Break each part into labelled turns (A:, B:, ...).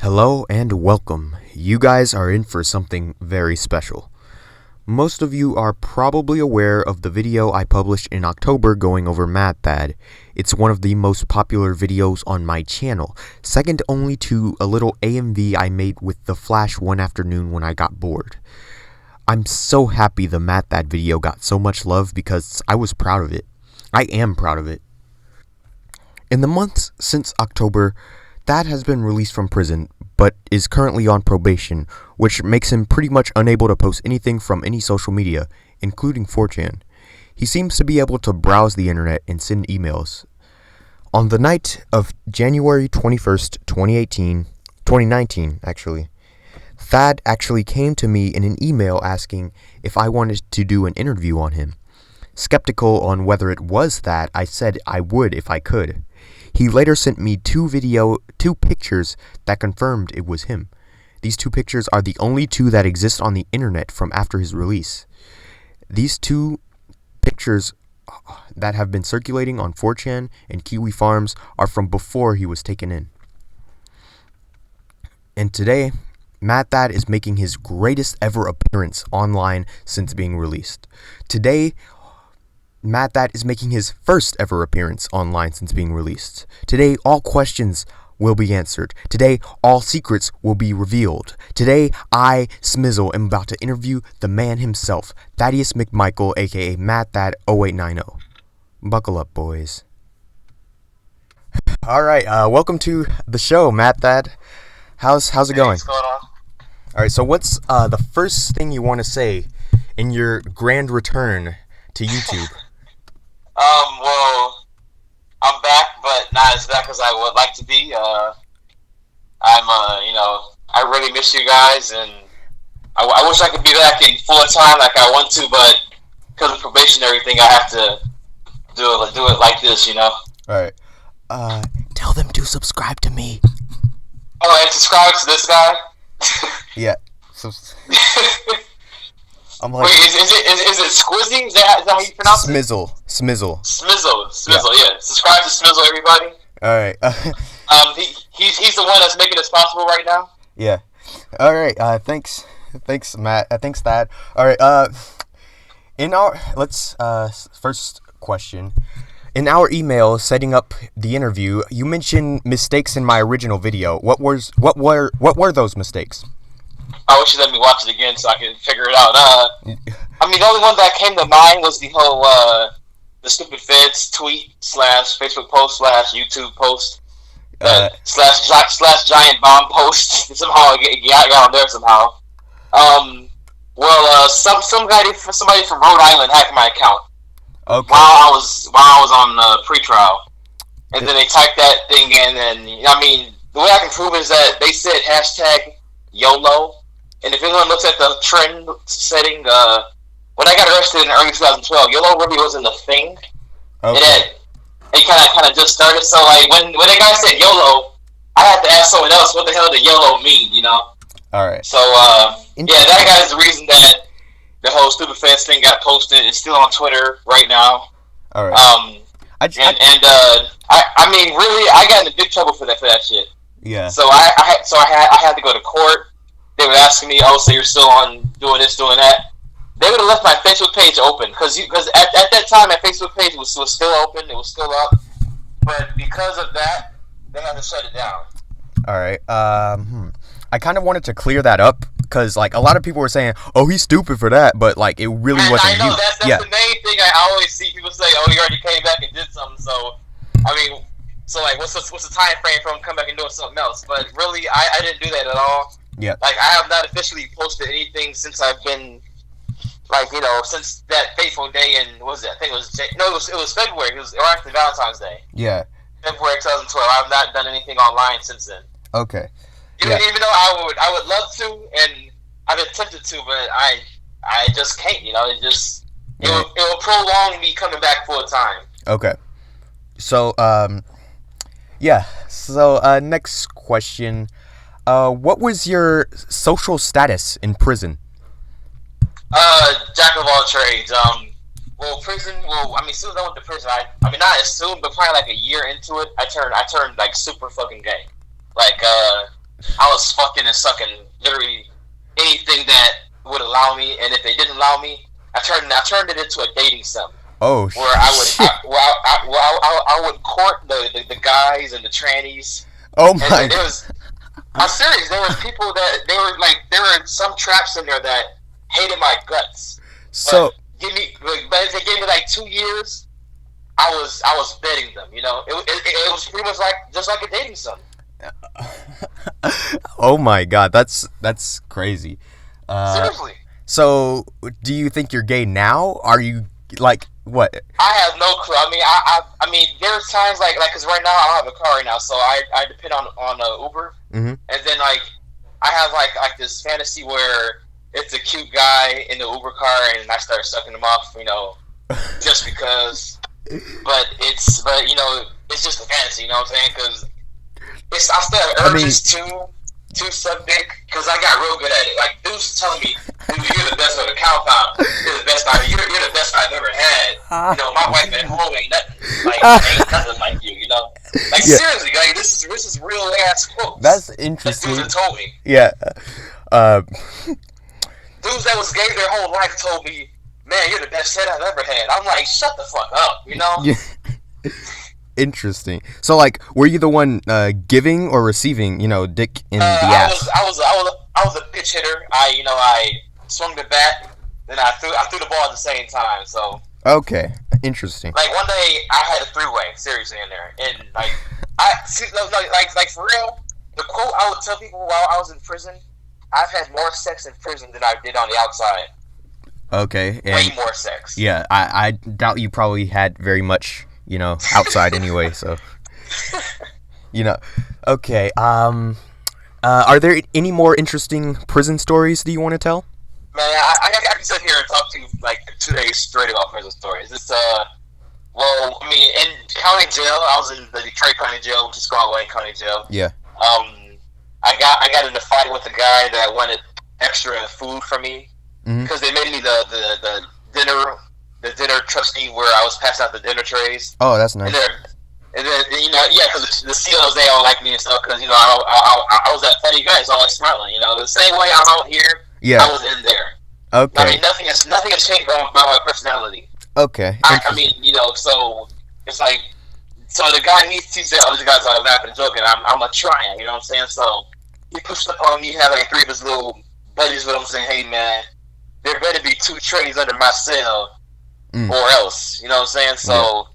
A: Hello and welcome. You guys are in for something very special. Most of you are probably aware of the video I published in October going over MadThad. It's one of the most popular videos on my channel, second only to a little AMV I made with the Flash one afternoon when I got bored. I'm so happy the MadThad video got so much love because I was proud of it. I am proud of it. In the months since October, Thad has been released from prison, but is currently on probation, which makes him pretty much unable to post anything from any social media, including 4chan. He seems to be able to browse the internet and send emails. On the night of January 21st, 2019, Thad actually came to me in an email asking if I wanted to do an interview on him. Skeptical on whether it was Thad, I said I would if I could. He later sent me two pictures that confirmed it was him. These two pictures are the only two that exist on the internet from after his release. These two pictures that have been circulating on 4chan and Kiwi Farms are from before he was taken in. And today, MadThad is making his greatest ever appearance online since being released. Today, MadThad is making his first ever appearance online since being released. Today, all questions will be answered. Today, all secrets will be revealed. Today, I, Smizzle, am about to interview the man himself, Thaddeus McMichael, aka MadThad 0890. Buckle up, boys. Alright, welcome to the show, MadThad. How's it going?
B: What's going on?
A: Alright, so what's the first thing you want to say in your grand return to YouTube?
B: Well, I'm back, but not as back as I would like to be. I really miss you guys, and I wish I could be back in full time like I want to, but because of probationary thing, I have to do it like this, you know.
A: Alright. Tell them to subscribe to me.
B: Oh, and subscribe to this guy.
A: Yeah. I'm like,
B: wait, is it Squizzy? Is that how you pronounce it?
A: Smizzle.
B: Smizzle, yeah. Subscribe to Smizzle, everybody.
A: Alright.
B: He's the one that's making this possible right now.
A: Yeah. Alright, thanks Matt. Thanks Thad. Alright, first question. In our email setting up the interview, you mentioned mistakes in my original video. What were those mistakes?
B: I wish you let me watch it again so I can figure it out. The only one that came to mind was the whole, the stupid feds tweet / Facebook post / YouTube post / giant bomb post. Somehow it got on there somehow. Somebody from Rhode Island hacked my account.
A: Okay.
B: While I was on pre-trial, and then they typed that thing in, and the way I can prove it is that they said hashtag YOLO. And if anyone looks at the trend setting, when I got arrested in early 2012, YOLO really wasn't a thing. Okay. It kind of just started. So like when the guy said YOLO, I had to ask someone else what the hell did YOLO mean, you know?
A: All right.
B: So that guy is the reason that the whole stupid fans thing got posted. It's still on Twitter right now.
A: All right.
B: I got into big trouble for that shit.
A: Yeah.
B: So I had to go to court. They were asking me, "Oh, so you're still on doing this, doing that?" They would have left my Facebook page open because at that time my Facebook page was still open. It was still up, but because of that, they had to shut it down.
A: All right. I kind of wanted to clear that up because like a lot of people were saying, "Oh, he's stupid for that," but like it really wasn't.
B: I know that's the main thing. I always see people say, "Oh, he already came back and did something." So what's the time frame for him coming back and doing something else? But really, I didn't do that at all.
A: Yeah.
B: Like I have not officially posted anything since I've been, since that fateful day in what was it? I think it was February. It was after Valentine's Day.
A: Yeah.
B: February 2012. I have not done anything online since then.
A: Okay.
B: Even though I would love to, and I've attempted to, but I just can't. You know, it will prolong me coming back full time.
A: Okay. So next question. What was your social status in prison?
B: Jack of all trades. Prison. As soon as I went to prison, not as soon, but probably like a year into it, I turned like super fucking gay. Like, I fucking and sucking literally anything that would allow me, and if they didn't allow me, I turned it into a dating sim.
A: Oh,
B: where I would court the guys and the trannies.
A: Oh my!
B: I'm serious. There was people that there were some traps in there that hated my guts.
A: So
B: but if they gave me like 2 years, I was betting them. You know, it was pretty much just like a dating sim.
A: Oh my God, that's crazy.
B: Seriously.
A: So, do you think you're gay now? Are you like what?
B: I have no clue. I mean, there's times like because right now I don't have a car right now, so I depend on Uber,
A: Mm-hmm.
B: and then like I have like this fantasy where it's a cute guy in the Uber car, and I start sucking him off, you know, just because. But you know, it's just a fantasy, you know what I'm saying? Because I still have urges to suck dick because I got real good at it. Like dudes telling me, "Dude, you're the best of the compound. You're the best you're the best I've ever had." You know, my wife at home ain't nothing like you. You know, like seriously, like this is real ass quotes.
A: That's interesting.
B: Dudes that told me.
A: Yeah.
B: Dudes that was gay their whole life told me, "Man, you're the best head I've ever had." I'm like, shut the fuck up, you know?
A: Yeah. Interesting. So, like, were you the one giving or receiving, you know, dick in the ass?
B: I was a pitch hitter. I swung the bat, then I threw the ball at the same time. So
A: okay, interesting.
B: like one day I had a 3-way seriously in there, and like like for real, the quote I would tell people while I was in prison: I've had more sex in prison than I did on the outside.
A: Okay, and
B: way more sex.
A: Yeah, I doubt you probably had very much, you know, outside anyway. So, you know, okay. Are there any more interesting prison stories that you want to tell?
B: Man, I can sit here and talk to you like 2 days straight about prison stories. It's well, I mean, in county jail, I was in the Detroit County Jail, which is called Wayne County Jail.
A: Yeah.
B: I got in a fight with a guy that wanted extra food from me because they made me the dinner trustee where I was passing out the dinner trays.
A: Oh, that's nice.
B: And then you know, yeah, because the COs, they all like me and stuff because, you know, I was that funny guy, so I was smiling. You know, the same way I'm out here,
A: yeah,
B: I was in there.
A: Okay.
B: I mean, nothing has changed about my personality.
A: Okay.
B: I mean, you know, so it's like, so the guy sees the other guys are laughing and joking. I'm a trying, you know what I'm saying? So he pushed up on me, had like 3 of his little buddies with him saying, "Hey man, there better be 2 trays under my cell, or else," you know what I'm saying? So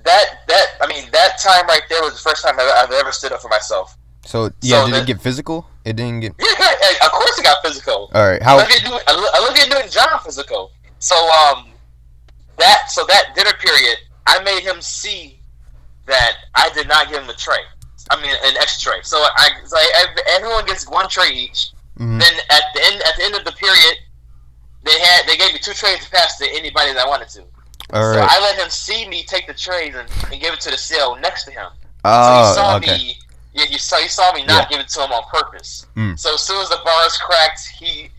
B: that time right there was the first time I've ever stood up for myself.
A: So yeah, did it get physical? It didn't get.
B: Yeah, of course it got physical.
A: All right, how?
B: I look at Newton John physical. So that dinner period, I made him see that I did not give him a tray. I mean, an extra tray. So everyone gets 1 tray each. Then at the end of the period, they gave me 2 trays to pass to anybody that wanted to.
A: All
B: so
A: right.
B: I let him see me take the trays and give it to the cell next to him.
A: Oh,
B: so he saw
A: okay.
B: me. Yeah, you saw me not give it to him on purpose. So as soon as the bars cracked, he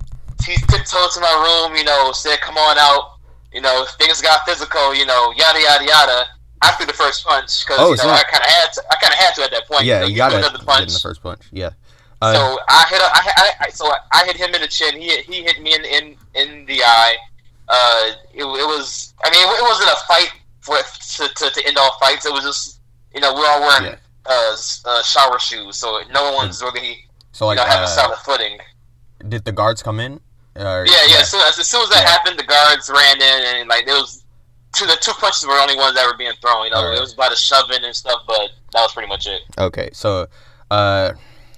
B: tiptoed to my room. You know, said, "Come on out." You know, things got physical. You know, yada yada yada. I threw the first punch because I kind of had to at that point.
A: Yeah, you gotta
B: get
A: in the first punch. Yeah.
B: So I hit him in the chin. He hit me in the eye. It was. I mean, it wasn't a fight to end all fights. It was just, you know, we're all wearing shower shoes, so no one's really having solid footing.
A: Did the guards come in?
B: Yeah. As soon as that happened, the guards ran in, and like there was the 2 punches were the only ones that were being thrown. You know, It was about a shoving and stuff, but that was pretty much it.
A: Okay, so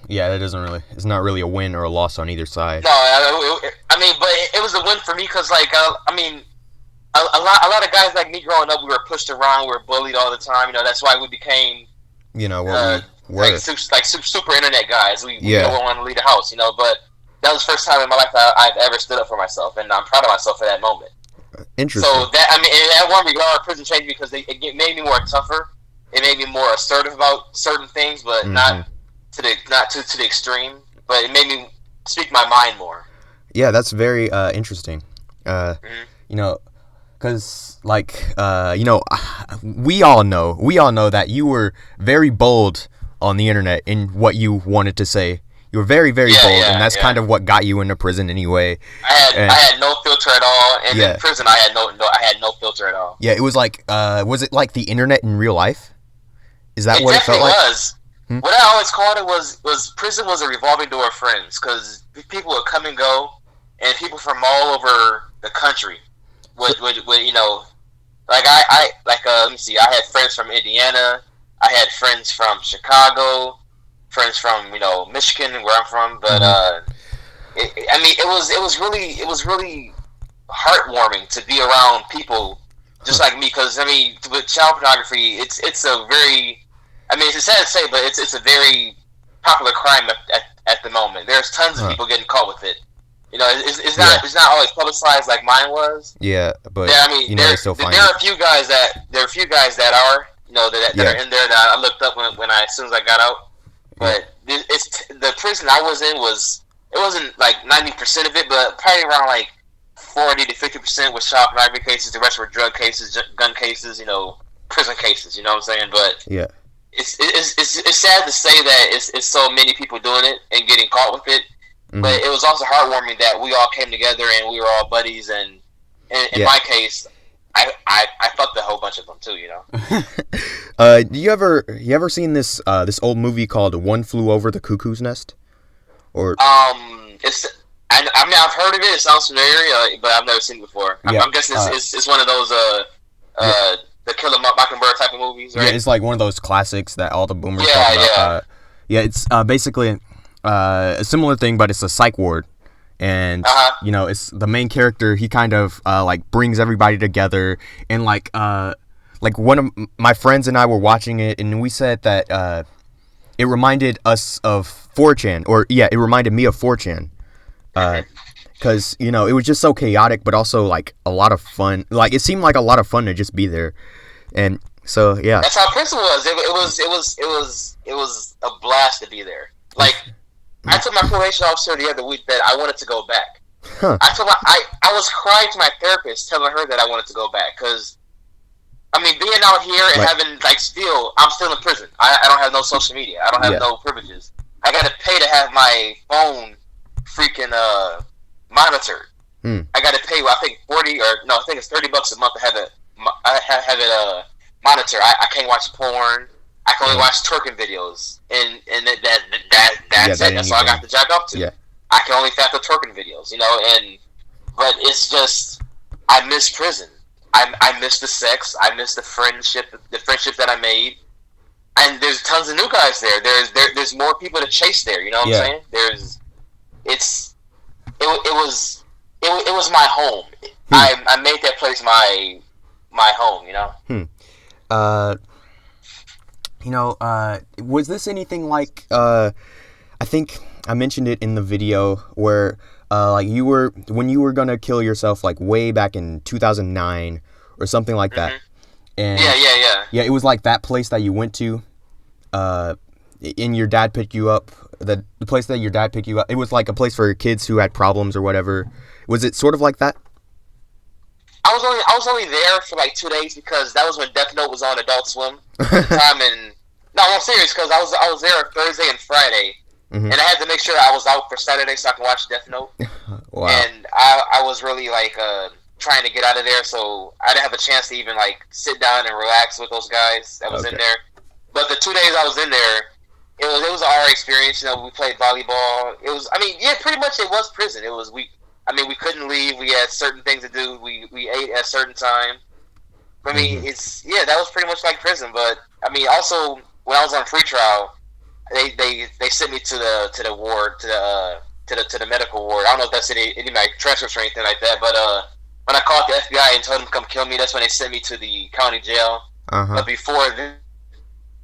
A: yeah, it's not really a win or a loss on either side.
B: No, I mean, but it was a win for me because, like, I mean, a lot of guys like me growing up, we were pushed around, we were bullied all the time. You know, that's why we became,
A: you know, what we were.
B: like super internet guys. We don't want to leave the house, you know. But that was the first time in my life I've ever stood up for myself, and I'm proud of myself for that moment.
A: Interesting.
B: So that, I mean, in that one regard, prison changed me because it made me more tougher. It made me more assertive about certain things, but not to the extreme. But it made me speak my mind more.
A: Yeah, that's very interesting. You know, because like you know, we all know that you were very bold on the internet in what you wanted to say. You were very, very
B: Yeah,
A: bold,
B: yeah,
A: and that's
B: yeah.
A: kind of what got you into prison anyway.
B: I had no filter at all, and
A: Yeah.
B: in prison I had no filter at all.
A: Yeah, it was like, was it like the internet in real life? Is that
B: It
A: what it felt
B: definitely
A: like?
B: was. What I always called it was prison was a revolving door of friends, because people would come and go, and people from all over the country would you know, like let me see, I had friends from Indiana, I had friends from Chicago, friends from Michigan, where I'm from, but it was really heartwarming to be around people just like me, because with child pornography, it's a very, it's sad to say, but it's a very popular crime at the moment. There's tons of people getting caught with it. It's not always publicized like mine was.
A: Yeah, but
B: there are a few guys that are that are in there that I looked up when as soon as I got out. But it's the prison I was in it wasn't like 90% of it, but probably around like 40 to 50% was child pornography cases. The rest were drug cases, gun cases, prison cases. You know what I'm saying? But
A: yeah,
B: it's sad to say that it's so many people doing it and getting caught with it.
A: Mm-hmm.
B: But it was also heartwarming that we all came together and we were all buddies. And in my case, I fucked a whole bunch of them too.
A: You ever seen this old movie called One Flew Over the Cuckoo's Nest? Or
B: I've heard of it. It sounds familiar, but I've never seen it before. I'm guessing it's one of those the Killer Mockingbird type of movies, right?
A: Yeah, it's like one of those classics that all the boomers talk about. It's basically a similar thing, but it's a psych ward, and it's the main character. He kind of like brings everybody together, and like one of my friends and I were watching it, and we said that it reminded us of 4chan, it reminded me of 4chan. Because it was just so chaotic, but also like a lot of fun. Like it seemed like a lot of fun to just be there, and so yeah.
B: That's how prison was. It was a blast to be there. Like I told my probation officer the other week that I wanted to go back.
A: Huh.
B: I was crying to my therapist, telling her that I wanted to go back, because being out here and having I'm still in prison. I don't have no social media. I don't have no privileges. I got to pay to have my phone freaking monitored. I got to pay. I think I think it's $30 a month to have it. Have it monitored. I can't watch porn. I can only watch twerking videos, and that's it. That's all I got to jack up to. Yeah. I can only tap the twerking videos, but it's just I miss prison. I miss the sex. I miss the friendship that I made. And there's tons of new guys there. There's more people to chase there. You know what I'm saying? It was my home. I made that place my home.
A: Was this anything like? I think I mentioned it in the video where when you were gonna kill yourself, like way back in 2009 or something like that. And yeah, it was like that place that you went to, and your dad picked you up. The place that your dad picked you up, it was like a place for kids who had problems or whatever. Was it sort of like that?
B: I was only there for like 2 days, because that was when Death Note was on Adult Swim at the time. And no, I'm serious, because I was there Thursday and Friday, and I had to make sure I was out for Saturday so I could watch Death Note. Wow. And I was really like trying to get out of there, so I didn't have a chance to even like sit down and relax with those guys that was in there. But the 2 days I was in there, it was our experience. We played volleyball. It was, pretty much it was prison. It was we couldn't leave. We had certain things to do. We ate at a certain time. That was pretty much like prison. But also when I was on pretrial, they sent me to the ward, to the medical ward. I don't know if that's any like transcripts or anything like that. But when I called the FBI and told them to come kill me, that's when they sent me to the county jail. But before then,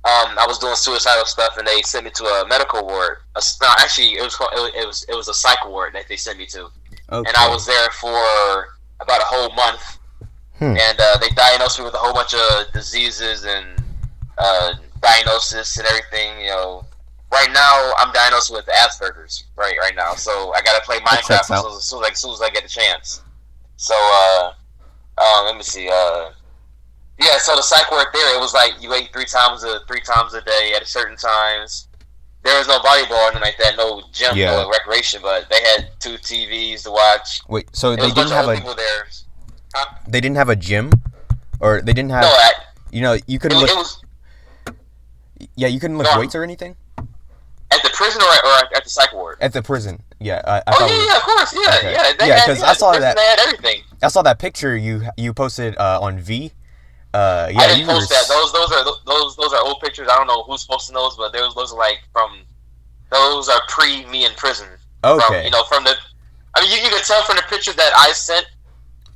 B: I was doing suicidal stuff, and they sent me to a medical ward. It was a psych ward that they sent me to, and I was there for about a whole month. And they diagnosed me with a whole bunch of diseases and diagnosis and everything. Right now I'm diagnosed with Asperger's. Right now, so I gotta play Minecraft as soon as I get the chance. So let me see. So the psych ward there, it was like you ate three times a day at certain times. there was no volleyball or anything like that, no gym,
A: Yeah.
B: no recreation, but they had 2 TVs to watch.
A: Wait, so
B: There
A: they
B: was a bunch
A: didn't
B: of
A: have
B: other
A: a
B: people there. Huh?
A: they didn't have a gym, or they didn't have
B: No,
A: you couldn't lift.
B: it was
A: You couldn't lift
B: No.
A: weights or anything
B: at the prison or at the psych ward.
A: at the prison. Yeah, I
B: Oh
A: thought.
B: yeah, of course, yeah,
A: Okay.
B: yeah. They
A: Yeah,
B: had,
A: 'cause I saw
B: the prison,
A: that-
B: They had everything.
A: I saw that picture you posted on V.
B: I
A: Yeah,
B: didn't
A: you were.
B: post that. Those are old pictures. I don't know who's posting those, but those are like those are pre me in prison.
A: Okay.
B: From the. I mean, you can tell from the picture that I sent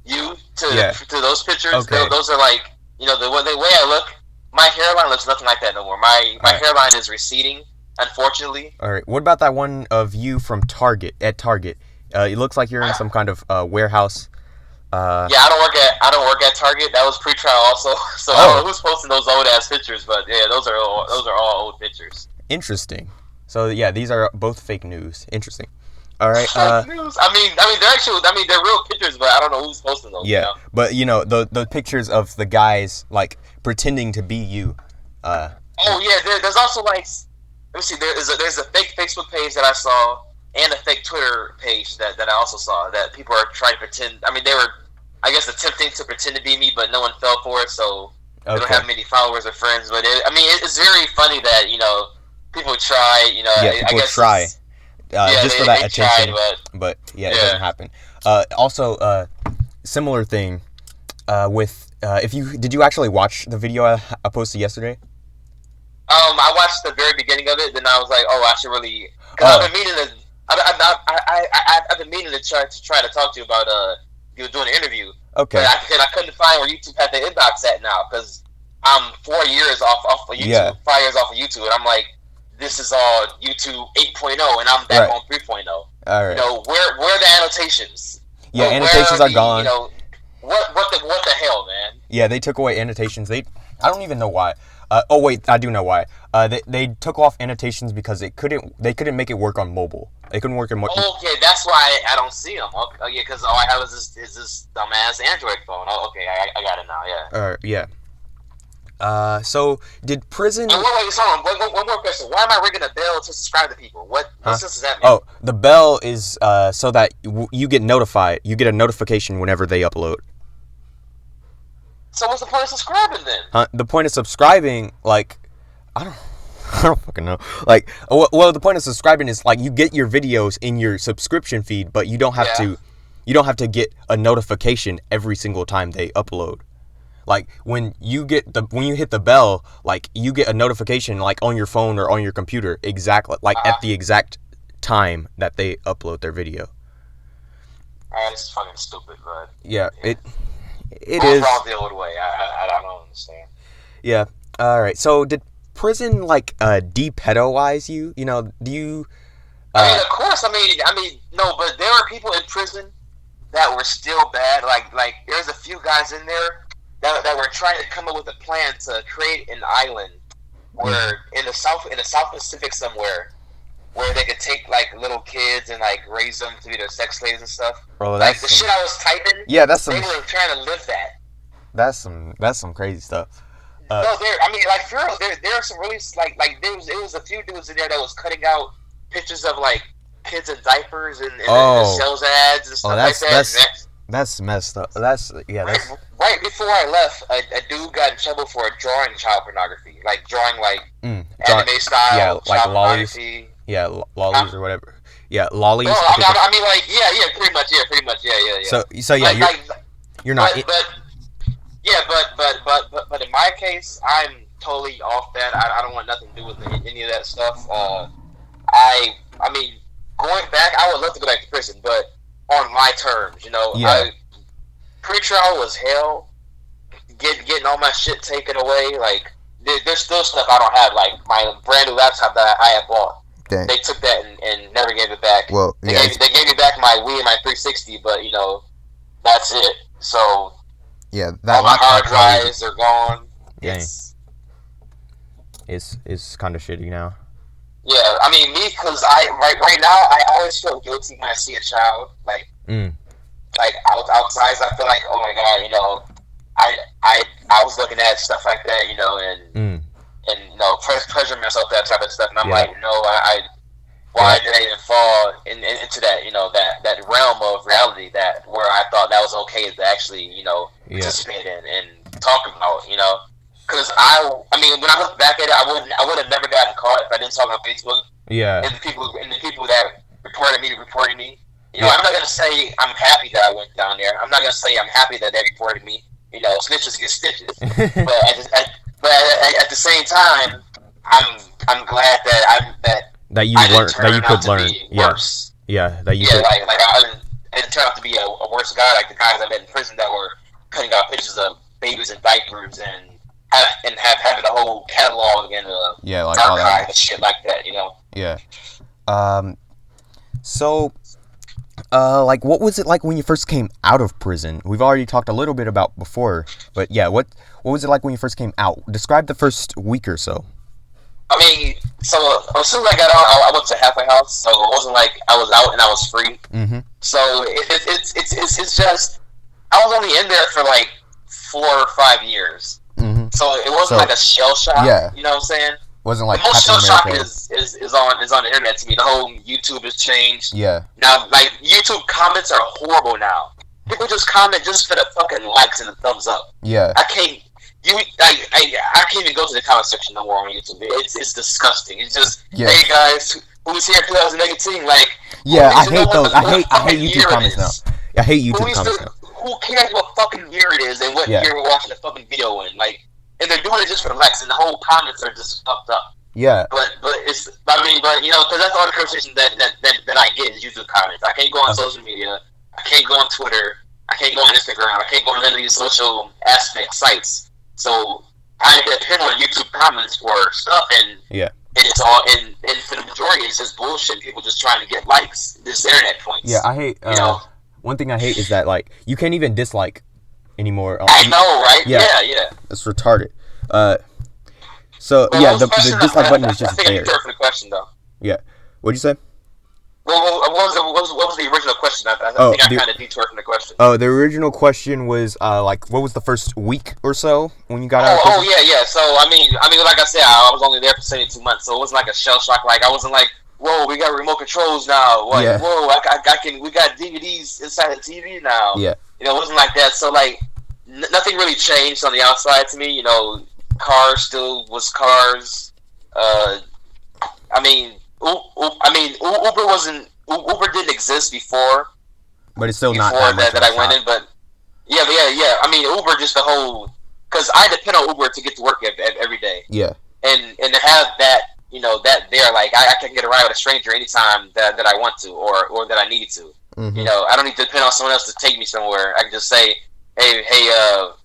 B: you to those pictures.
A: Okay.
B: Those are like the way I look. My hairline looks nothing like that no more. My
A: Right.
B: hairline is receding, unfortunately.
A: All right. What about that one of you from Target at Target? It looks like you're in some kind of warehouse.
B: Yeah, I don't work at Target. That was pre-trial also. So I don't know who's posting those old ass pictures, but yeah, those are all old pictures.
A: Interesting. So yeah, these are both fake news. Interesting. All right.
B: Fake news. I mean, they're real pictures, but I don't know who's posting those.
A: Yeah, but the pictures of the guys like pretending to be you.
B: Oh yeah, there's also like, let me see. There's a fake Facebook page that I saw, and a fake Twitter page that I also saw that people are trying to pretend. I mean, they were, I guess, attempting to pretend to be me, but no one fell for it, so they don't have many followers or friends. But it's very funny that people try.
A: Yeah, people
B: I guess
A: try. Just for that attention,
B: tried,
A: but it doesn't happen. Also, similar thing with did you actually watch the video I posted yesterday?
B: I watched the very beginning of it, then I was like, oh, I should really. Cause I've been meaning to. I've been meaning to try to talk to you about you were doing an interview.
A: Okay.
B: But I couldn't find where YouTube had the inbox at now because I'm 4 years off of YouTube,
A: Yeah.
B: 5 years off of YouTube, and I'm like, this is all YouTube 8.0, and I'm back on 3.0.
A: All right.
B: Where are the annotations?
A: Yeah, annotations are gone.
B: What the hell, man?
A: Yeah, they took away annotations. I don't even know why. Oh wait, I do know why. They took off annotations because they couldn't make it work on mobile. They couldn't work in mobile.
B: Okay, that's why I don't see them. Okay, yeah, because all I have is this dumbass Android phone. Oh, okay, I got it now. Yeah.
A: Yeah. So did prison?
B: And one more question. Why am I ringing a bell to subscribe to people? What sense does that make?
A: Oh, the bell is so that you get notified. You get a notification whenever they upload.
B: So what's the point of subscribing then?
A: The point of subscribing, like, I don't fucking know. Like, well, the point of subscribing is like you get your videos in your subscription feed, but you don't have to get a notification every single time they upload. Like when you hit the bell, like you get a notification like on your phone or on your computer exactly at the exact time that they upload their video.
B: It's fucking stupid, but
A: yeah. It is
B: the old way. I don't understand.
A: Yeah. All right. So did prison like de-pedoize you? Do you?
B: I mean, of course. I mean, no, but there are people in prison that were still bad. Like there's a few guys in there that were trying to come up with a plan to create an island where in the South Pacific somewhere, where they could take like little kids and like raise them to be their sex slaves and stuff.
A: Bro,
B: like the shit I was typing.
A: Yeah, that's some.
B: They were trying to live that.
A: That's some crazy stuff.
B: No, like for real, there are some really like it was a few dudes in there that was cutting out pictures of like kids in diapers and the sales ads and stuff like that.
A: That's messed up. That's
B: right before I left, a dude got in trouble for drawing child pornography, like drawing like anime style,
A: like
B: child
A: lollies.
B: pornography.
A: Yeah, lollies or whatever. Yeah, lollies.
B: No, I mean, like, yeah, pretty much, yeah.
A: So yeah, you're not.
B: But in my case, I'm totally off that. I don't want nothing to do with any of that stuff. I mean, going back, I would love to go back to prison, but on my terms,
A: Yeah.
B: Pre-trial was hell. Getting all my shit taken away, like, there's still stuff I don't have, like my brand new laptop that I had bought.
A: Dang.
B: They took that and never gave it back.
A: Well,
B: they gave me back my Wii and my 360, but that's it. So
A: yeah, that
B: all my hard drives are gone.
A: Dang. It's kind of shitty now.
B: Yeah, I mean me, because right now I always feel guilty when I see a child like outside. I feel like, oh my god, I was looking at stuff like that, and and pressure myself, that type of stuff. And I'm
A: Yeah.
B: like, no, why did I even fall into that, that realm of reality that where I thought that was okay to actually, participate in and talk about, because I mean, when I look back at it, I would have never gotten caught if I didn't talk on Facebook.
A: Yeah.
B: And the people that reported me. I'm not gonna say I'm happy that I went down there. I'm not gonna say I'm happy that they reported me. Snitches get stitches. but at the same time, I'm glad
A: that you learned, that you could learn.
B: Worse.
A: Yeah, that you
B: could.
A: Like
B: I didn't turn out to be a worse guy like the guys I met in prison that were cutting out pictures of babies in diapers and having a whole catalog and
A: like
B: archive and shit like that.
A: Yeah. So, like, what was it like when you first came out of prison? We've already talked a little bit about before, but yeah, what was it like when you first came out? Describe the first week or so.
B: I mean, so as soon as I got out, I went to halfway house, so it wasn't like I was out and I was free.
A: Mm-hmm.
B: So it's just I was only in there for like 4 or 5 years, so it wasn't like a shell shock.
A: Yeah.
B: You know what I'm saying?
A: Wasn't like
B: the most shell shock is on the internet to me. The whole YouTube has changed.
A: Yeah.
B: Now, like, YouTube comments are horrible now. People just comment just for the fucking likes and the thumbs up.
A: Yeah.
B: I can't even go to the comment section no more on YouTube. It's disgusting. It's just, hey guys, who's here in 2018? Like,
A: yeah, I hate those. I hate YouTube comments now. I hate YouTube comments now.
B: Who cares what fucking year it is and what year we're watching the fucking video in? Like, and they're doing it just for the likes, and the whole comments are just fucked up.
A: Yeah.
B: But because that's all the conversation that I get is YouTube comments. I can't go on social media. I can't go on Twitter. I can't go on Instagram. I can't go on any of these social aspect sites. So I depend on YouTube comments for stuff, and it's all and for the majority it's just bullshit. People just trying to get likes, just internet points.
A: Yeah, I hate. One thing I hate is that, like, you can't even dislike anymore.
B: I know, right? Yeah.
A: It's retarded. So yeah, the dislike button is just there. I think I
B: detoured from the question though.
A: Yeah. What'd you say?
B: Well, what was the original question? I think I kind of detoured from the question.
A: Oh, the original question was like, what was the first week or so when you got out?
B: Oh yeah. So I mean, like I said, I was only there for 72 months, so it wasn't like a shell shock. Like, I wasn't like, whoa, we got remote controls now. Like, whoa, we got DVDs inside the TV now.
A: Yeah.
B: It wasn't like that. So like, nothing really changed on the outside to me. Cars still was cars. Uber didn't exist before.
A: But it's still
B: before
A: not
B: that I went in. But yeah. I mean, Uber just the whole, because I depend on Uber to get to work every day.
A: Yeah.
B: And to have that, that there, like, I can get a ride with a stranger anytime that I want to or that I need to.
A: Mm-hmm.
B: I don't need to depend on someone else to take me somewhere. I can just say, hey,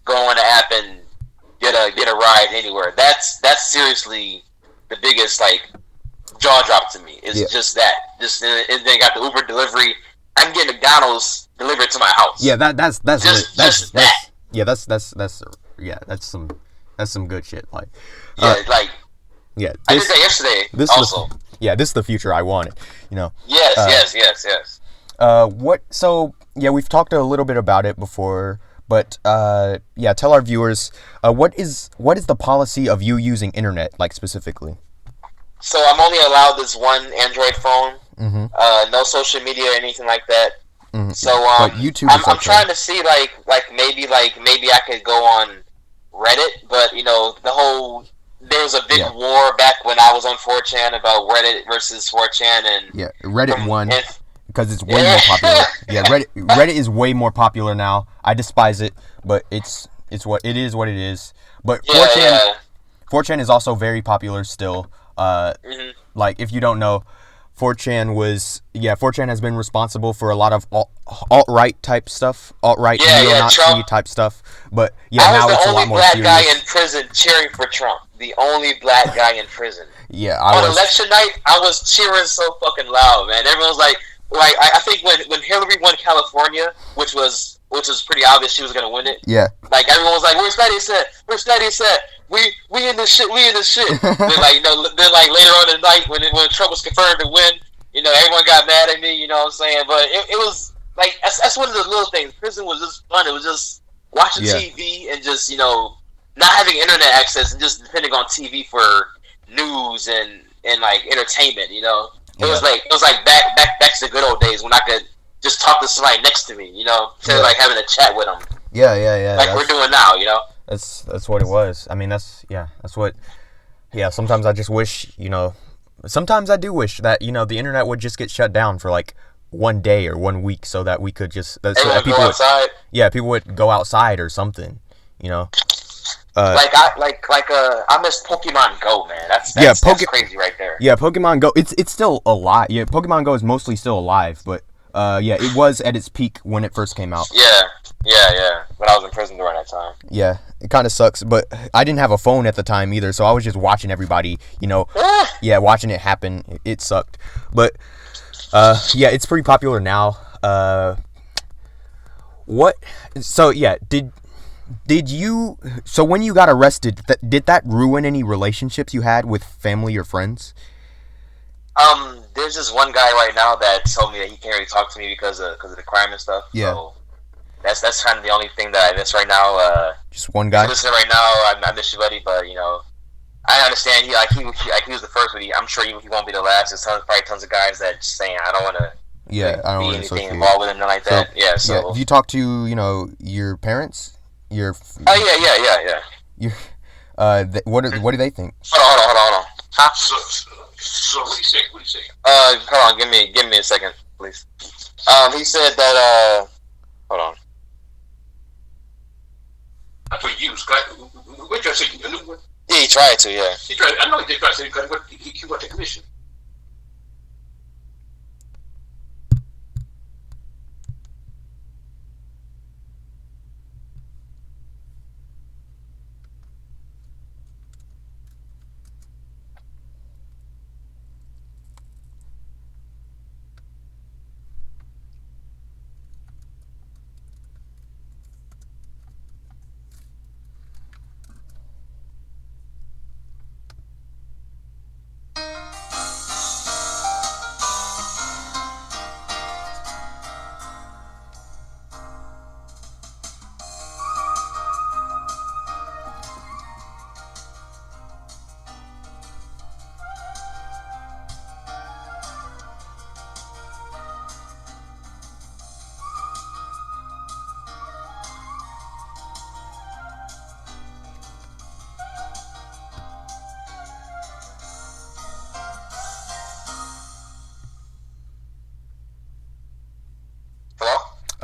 B: go on the app and get a ride anywhere. That's seriously the biggest, like, jaw drop to me. It's just that. And then got the Uber delivery. I can get McDonald's delivered to my house.
A: Yeah, that's
B: that.
A: Yeah, that's some good shit. Like,
B: I did that yesterday.
A: This is the future I wanted.
B: Yes.
A: So we've talked a little bit about it before, but tell our viewers, what is the policy of you using internet, like, specifically?
B: So I'm only allowed this one Android phone.
A: Mm-hmm.
B: No social media or anything like that.
A: Mm-hmm.
B: So
A: but YouTube
B: I'm trying to see like maybe I could go on Reddit, but there was a big war back when I was on 4chan about Reddit versus 4chan, and
A: Reddit won because it's way more popular. Yeah, Reddit is way more popular now. I despise it, but it's what it is. What it is. But 4chan is also very popular still. Like, if you don't know, 4chan has been responsible for a lot of alt-right type stuff, alt-right neo-Nazi type stuff, but now it's a lot more serious.
B: I was the only black guy in prison cheering for Trump. The only black guy in prison.
A: Yeah,
B: on election night, I was cheering so fucking loud, man. Everyone was like I think when Hillary won California, which was pretty obvious she was gonna win it.
A: Yeah.
B: Like, everyone was like, "Where's Snyder set? Where's Snyder set? We in this shit. We in this shit." Then later on in the night when Trump was confirmed to win, everyone got mad at me. You know what I'm saying? But it was like that's one of the little things. Prison was just fun. It was just watching TV and just not having internet access and just depending on TV for news and like entertainment. You know, it was like back to the good old days when I could just talk to somebody next to me. You know, instead of like having a chat with them.
A: Yeah.
B: Like we're doing now. You know.
A: That's what it was. I mean, that's what. Yeah, sometimes I just wish, sometimes I do wish that, the internet would just get shut down for like one day or 1 week so that we could just, so that people
B: go outside.
A: People would go outside or something,
B: I miss Pokemon Go, man. That's crazy right there.
A: Yeah, Pokemon Go, it's still alive. Yeah, Pokemon Go is mostly still alive, but it was at its peak when it first came out.
B: Yeah. When I was in prison during that time.
A: Yeah, it kind of sucks, but I didn't have a phone at the time either, so I was just watching everybody, watching it happen. It sucked, but it's pretty popular now. Did you? So when you got arrested, did that ruin any relationships you had with family or friends?
B: There's this one guy right now that told me that he can't really talk to me because of the crime and stuff.
A: Yeah.
B: So that's kind of the only thing that I miss right now.
A: Just one guy.
B: Listening right now, I miss you, buddy. But I understand. He was the first, but I'm sure he won't be the last. There's probably tons of guys that just saying I don't want to.
A: Yeah, I don't
B: be
A: want
B: anything involved with him like that. Yeah. So
A: if you talk to your parents,
B: yeah.
A: What do they think?
B: Hold on. Huh? So what do you say? Hold on. Give me a second, please. He said that. Hold on.
C: For you, Scott. What did I say? A new one?
B: Yeah, he tried to. Yeah.
C: He tried. I know he did try to say because he got the commission.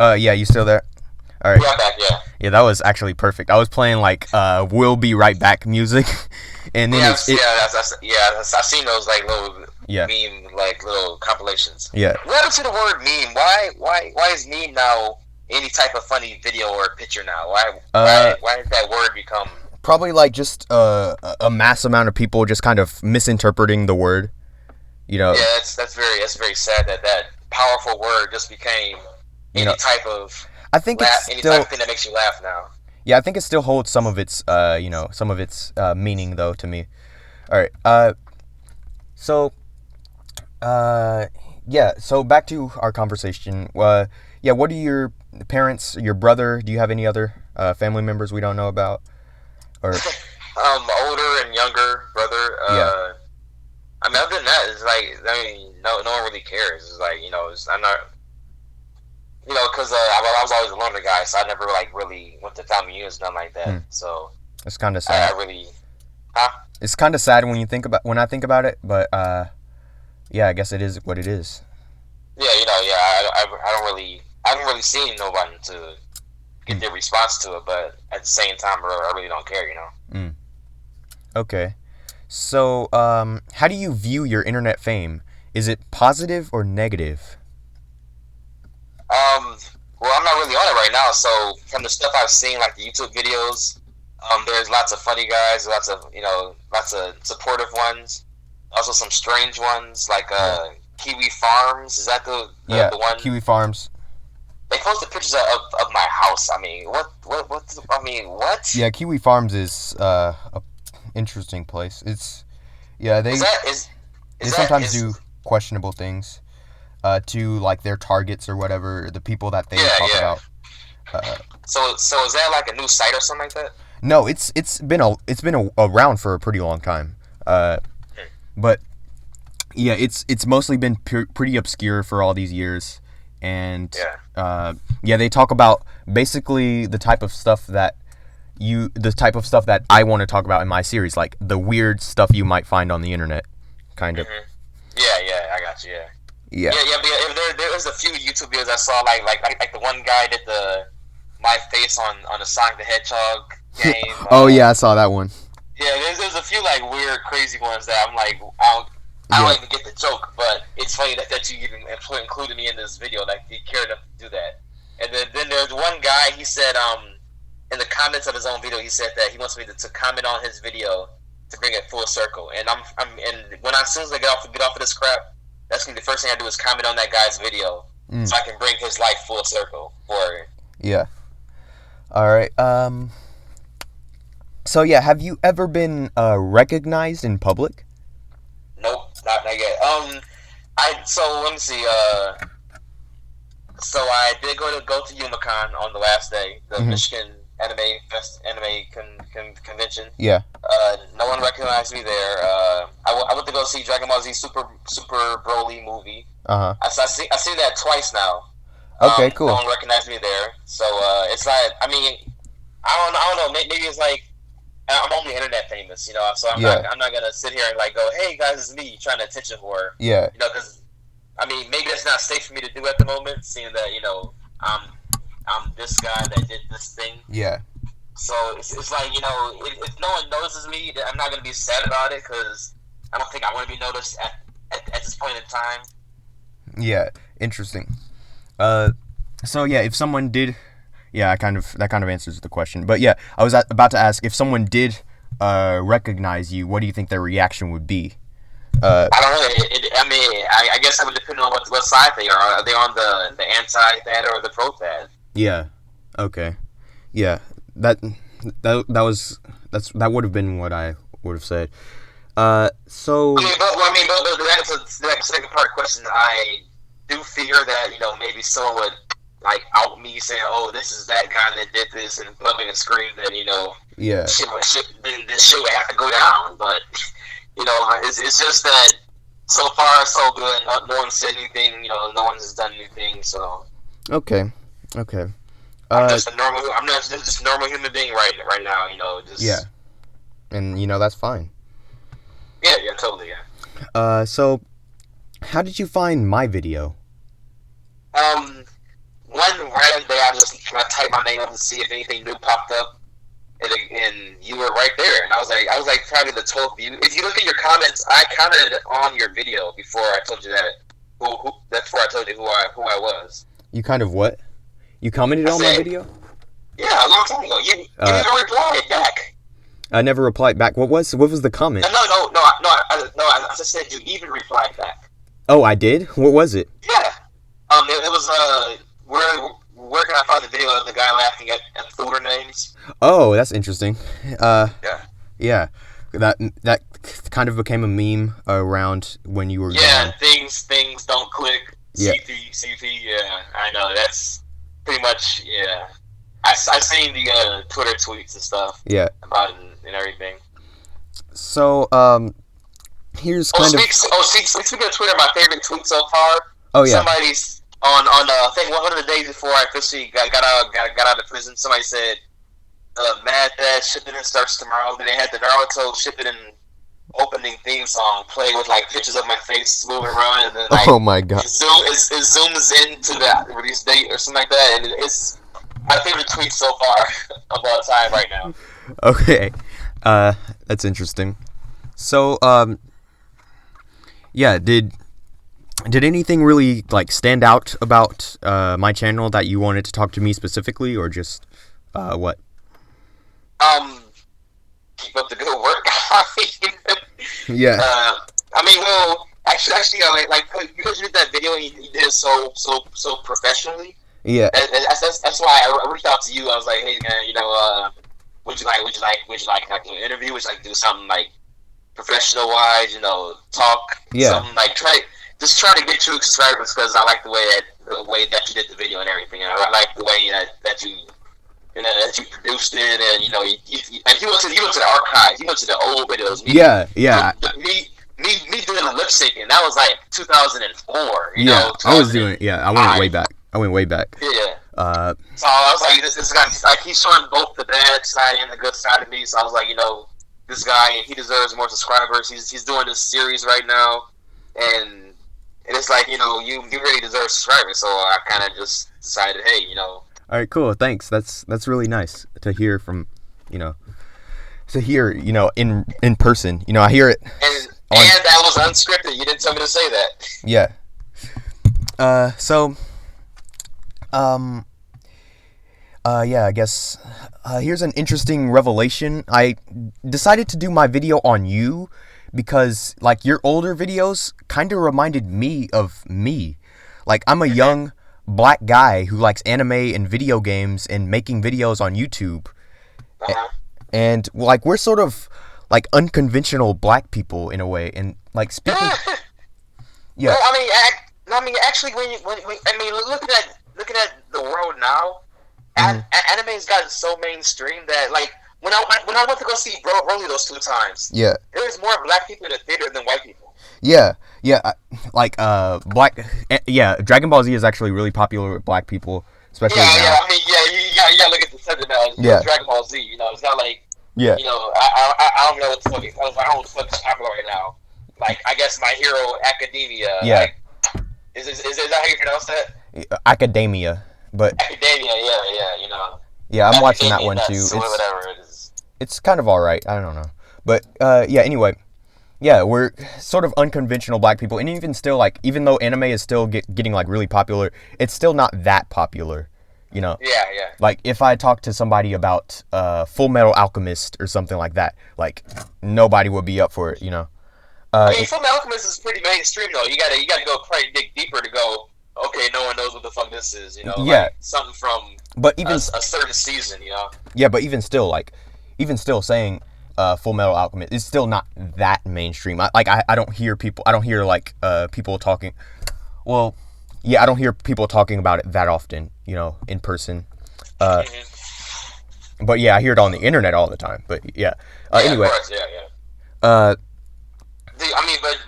B: Hello?
A: Yeah, you still there? All right.
B: Yeah, I'm back, yeah.
A: Yeah, that was actually perfect. I was playing like "We'll Be Right Back" music, and then
B: I've seen those like little meme like little compilations.
A: Yeah.
B: What happened to the word meme? Why is meme now any type of funny video or picture now? Why did that word become?
A: Probably like just a mass amount of people just kind of misinterpreting the word.
B: Yeah, that's very sad that powerful word just became any type of.
A: I think
B: any type of thing that makes you laugh now.
A: Yeah, I think it still holds some of its meaning though to me. All right. So back to our conversation. What are your parents, your brother? Do you have any other family members we don't know about? Or
B: older and younger brother.
A: Yeah.
B: I mean, other than that, it's like no one really cares. It's like I'm not. Because I was always a loner guy, so I never like really went to family reunions, nothing like that. So
A: it's kind of sad. It's kind of sad when I think about it, but I guess it is what it is.
B: Yeah, I haven't really seen nobody to get their response to it, but at the same time, I really don't care,
A: Okay, so how do you view your internet fame? Is it positive or negative?
B: Well, I'm not really on it right now, so from the stuff I've seen, like the YouTube videos, there's lots of funny guys, lots of supportive ones, also some strange ones, like Kiwi Farms. Is that the one?
A: Kiwi Farms.
B: They posted pictures of my house. I mean, what?
A: Yeah, Kiwi Farms is a interesting place. It's they sometimes do questionable things. To like their targets or whatever, the people that they talk about.
B: So is that like a new site or something like that?
A: No, it's been around for a pretty long time. But yeah, it's mostly been pretty obscure for all these years, and yeah, they talk about basically the type of stuff that I want to talk about in my series, like the weird stuff you might find on the internet, kind of.
B: Yeah, I got you.
A: Yeah.
B: But there was a few YouTube videos I saw, like the one guy did my face on the Sonic the Hedgehog game.
A: Oh yeah, I saw that one.
B: Yeah, there's a few like weird, crazy ones that I'm like, I don't even get the joke, but it's funny that you even included me in this video. Like, you cared enough to do that. And then there's one guy. He said, in the comments of his own video, he said that he wants me to comment on his video to bring it full circle. And as soon as I get off of this crap, that's gonna be the first thing I do is comment on that guy's video, so I can bring his life full circle for.
A: Yeah. All right. So yeah, have you ever been recognized in public?
B: Nope, not yet. So let me see. So I did go to UMaCon on the last day, the Michigan convention.
A: Yeah.
B: No one recognized me there. I went to go see Dragon Ball Z Super Broly movie.
A: Uh-huh.
B: I seen that twice now.
A: Okay, cool.
B: No one recognized me there, so it's like, I mean, I don't know. Maybe it's like I'm only internet famous, you know. So I'm not gonna sit here and like go, hey guys, it's me trying to attention whore.
A: Yeah.
B: You know, because I mean, maybe that's not safe for me to do at the moment, seeing that, you know, I'm this guy that did this thing.
A: Yeah.
B: So it's like, you know, if no one notices me, I'm not gonna be sad about it, because I don't think I want to be noticed at this point in time.
A: Yeah. Interesting. So yeah, if someone did, that kind of answers the question. But yeah, I was about to ask, if someone did recognize you, what do you think their reaction would be?
B: I don't know. I guess it would depend on what side they are. Are they on the anti-Thad or the pro-Thad?
A: Yeah. Okay. Yeah. That would have been what I would have said. So.
B: But that's the second part of the question. I do fear that, you know, maybe someone would like out me saying, "Oh, this is that guy that did this," and put me and scream that, you know, this shit would have to go down. But you know, it's just that so far so good. No one said anything. You know, no one has done anything. So
A: okay.
B: I'm just a normal. I'm not just a normal human being right now. You know, just
A: and you know that's fine.
B: Yeah, totally, yeah.
A: So how did you find my video?
B: One random day I typed my name up to see if anything new popped up, and you were right there, and I was like probably the 12th view. If you look at your comments, I commented on your video before I told you that. That's before I told you who I was. You kind of what? You commented on my video? Yeah, a long time ago. You never replied back. I never replied back. What was the comment? No. I just said you even replied back. Oh, I did? What was it? Yeah. It was where can I find the video of the guy laughing at folder names? Oh, that's interesting. Yeah. That kind of became a meme around when you were gone. Things don't click. Yeah. CP. Yeah, I know. That's pretty much. Yeah. I seen the Twitter tweets and stuff. Yeah. About it and everything. So here's speaking of Twitter, my favorite tweet so far. Oh yeah. Somebody's on I think one of the days before I officially got out of prison. Somebody said, "MadThad shipping starts tomorrow." Then they had the Naruto shipping opening theme song play with like pictures of my face moving around, and then like, oh my god, it zooms into the release date or something like that, and it's my favorite tweet so far of all time right now. Okay, that's interesting. So, yeah, did anything really like stand out about my channel that you wanted to talk to me specifically, or just what? Keep up the good work. Yeah. Well, actually, like because you did that video and you did it so professionally. Yeah. That's why I reached out to you. I was like, hey man, you know, would you like do an interview? Would you like do something like professional wise? You know, talk. Yeah. Something like try to get you subscribers because I like the way that you did the video and everything. And I like the way that you and then that you produced it, and you know, and he went to the archives, he went to the old videos.
A: Yeah.
B: Me doing the lip syncing, that was like 2004. You know,
A: I was doing it. Yeah, I went way back.
B: Yeah. So I was like, this guy, like, he's showing both the bad side and the good side of me. So I was like, you know, this guy, he deserves more subscribers. He's doing this series right now, and it's like, you know, you really deserve subscribers. So I kind of just decided, hey, you know.
A: All right, cool. Thanks. That's really nice to hear from, you know, in person. You know, I hear it.
B: And that was unscripted. You didn't tell me to say that.
A: Yeah. Yeah, I guess here's an interesting revelation. I decided to do my video on you because, like, your older videos kind of reminded me of me. Like, I'm a young black guy who likes anime and video games and making videos on YouTube. And, like, we're sort of, like, unconventional black people in a way. And, like, speaking... Yeah.
B: Well, I mean, actually, when looking at the world now, anime's gotten so mainstream that, like, when I went to go see Broly those 2 times,
A: yeah,
B: there was more black people in the theater than white people.
A: Yeah, Dragon Ball Z is actually really popular with black people, especially now.
B: I mean, you gotta look at the subject now.
A: Yeah.
B: Dragon Ball Z, you know, it's not like,
A: yeah,
B: you know, I don't know what the fuck I don't know what the fuck is popular right now. Like, I guess My Hero Academia.
A: Yeah.
B: Like, is that how you pronounce that?
A: Academia, but
B: Academia, yeah, you know.
A: Yeah, I'm watching that one too.
B: Whatever it is.
A: It's kind of alright. I don't know, but yeah. Anyway, yeah, we're sort of unconventional black people, and even still, like, even though anime is still getting like really popular, it's still not that popular. You know.
B: Yeah.
A: Like, if I talk to somebody about Full Metal Alchemist or something like that, like, nobody would be up for it. You know.
B: I mean, Full Metal Alchemist is pretty mainstream though. You gotta go probably dig deeper to go. Okay, no one knows what the fuck this is. You know.
A: Yeah.
B: Like, something from.
A: But even
B: a certain season, you know.
A: Yeah, but even still saying Full Metal Alchemist is still not that mainstream. I don't hear people. I don't hear like people talking. Well, yeah, I don't hear people talking about it that often. You know, in person. But yeah, I hear it on the internet all the time. But yeah. Anyway.
B: Of course, yeah.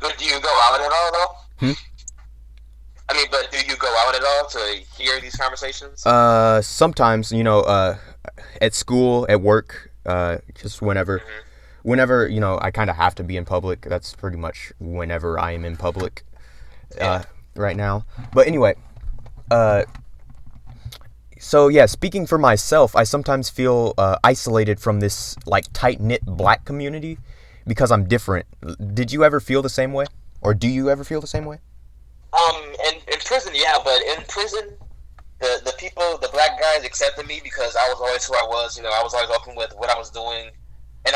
B: But do you go out at all though? I mean, but do you go out at all to hear these conversations?
A: Sometimes, you know, at school, at work, just whenever, you know, I kind of have to be in public. That's pretty much whenever I am in public, right now. But anyway, so yeah, speaking for myself, I sometimes feel isolated from this, like, tight-knit black community because I'm different. Did you ever feel the same way? Or do you ever feel the same way?
B: In prison, yeah, but in prison, the people, the black guys accepted me because I was always who I was. You know, I was always open with what I was doing, and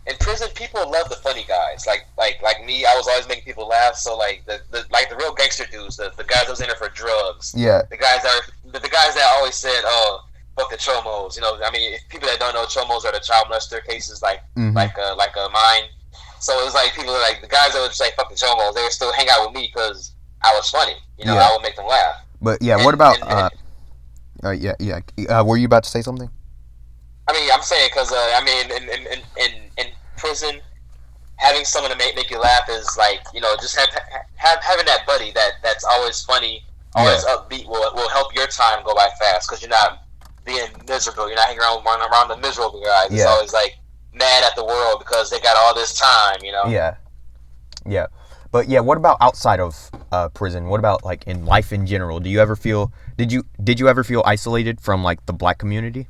B: in prison, people love the funny guys. Like me, I was always making people laugh. So like the real gangster dudes, the guys that was in there for drugs.
A: Yeah.
B: The guys that always said, "Oh, fuck the chomos." You know, I mean, if people that don't know, chomos are the child molester cases, like mine. So it was like people like the guys that would say "fuck the chomos," they would still hang out with me because I was funny. You know, I would make them laugh.
A: But yeah, what about? Were you about to say something?
B: I mean, I'm saying because I mean, in prison, having someone to make you laugh is like, you know, just having that buddy that's always funny, always upbeat will help your time go by fast because you're not being miserable. You're not hanging around the miserable guys. It's always like mad at the world because they got all this time, you know.
A: Yeah. But yeah, what about outside of prison? What about like in life in general? Did you ever feel isolated from like the black community?